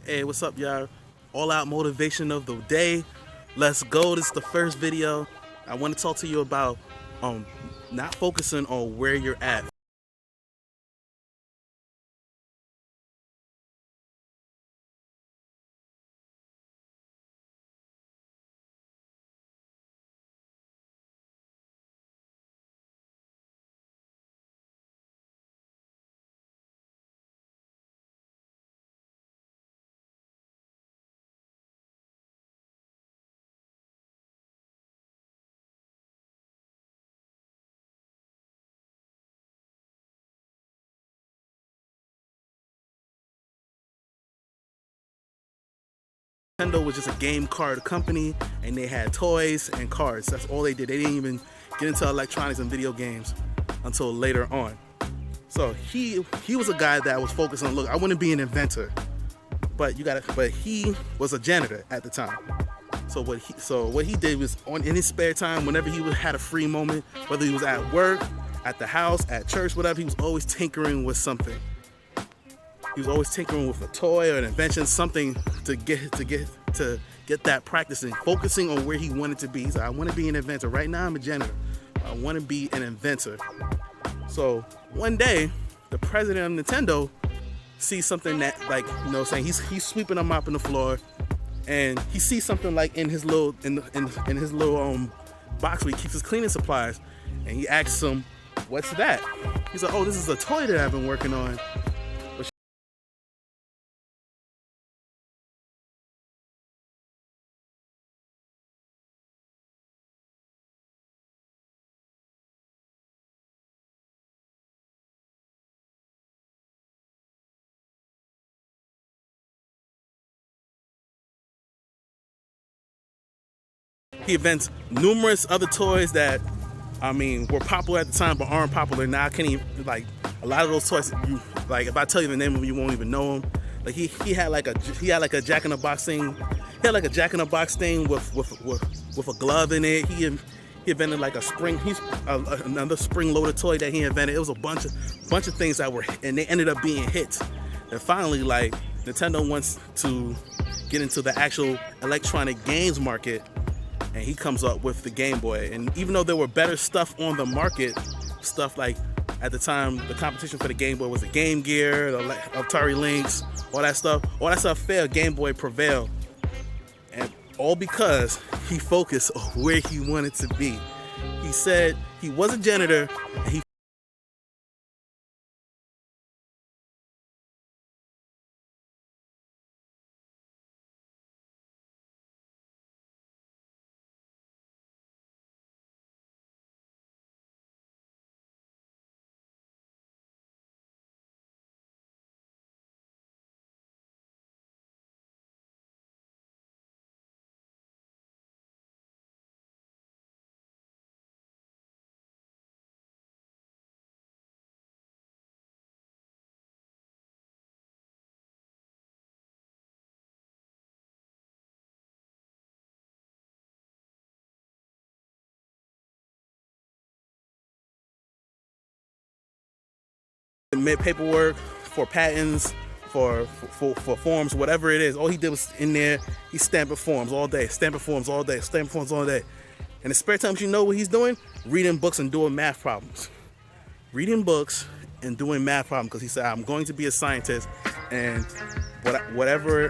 Hey, what's up, y'all? All out motivation of the day. Let's go. This is the first video. I want to talk to you about um not focusing on where you're at. Nintendo was just a game card company, and they had toys and cards. That's all they did. They didn't even get into electronics and video games until later on. So he was a guy that was focused on, look, I want to be an inventor, but he was a janitor at the time. So what he did was, in his spare time, whenever he had a free moment, whether he was at work, at the house, at church, whatever, he was always tinkering with something. He was always tinkering with a toy or an invention, something to get that practicing, focusing on where he wanted to be. He said, I want to be an inventor. Right now I'm a janitor. I want to be an inventor. So one day, the president of Nintendo sees something that, like, you know, saying he's sweeping a mop on the floor, and he sees something like in his little box where he keeps his cleaning supplies, and he asks him, "What's that?" He's like, "Oh, this is a toy that I've been working on." He invents numerous other toys that, I mean, were popular at the time but aren't popular now. I can't even, like, a lot of those toys, like, if I tell you the name of them, you won't even know them. Like, he had like a Jack in the Box thing. He had like a Jack in the Box thing with a glove in it. He invented like a spring. Another spring-loaded toy that he invented. It was a bunch of things that were, and they ended up being hits. And finally, like, Nintendo wants to get into the actual electronic games market, and he comes up with the Game Boy. And even though there were better stuff on the market, stuff like, at the time, the competition for the Game Boy was the Game Gear, the Atari Lynx, all that stuff failed. Game Boy prevailed, and all because he focused on where he wanted to be. He said he was a janitor, and he made paperwork for patents, for forms, whatever it is. All he did was in there, he stamping forms all day, stamping forms all day, stamping forms all day. In his spare time, you know what he's doing? Reading books and doing math problems. Reading books and doing math problems, because he said, I'm going to be a scientist, and whatever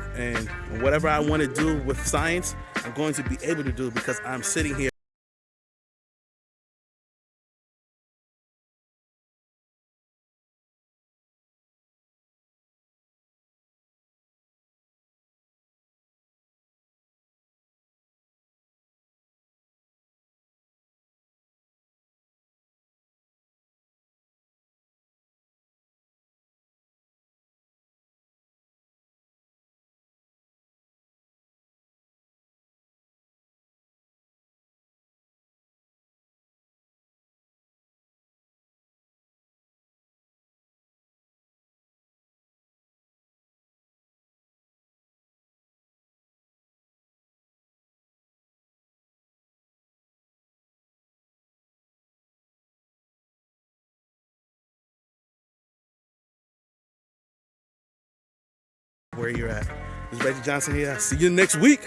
I want to do with science, I'm going to be able to do, because I'm sitting here. Where you're at. This is Reggie Johnson here. I'll see you next week.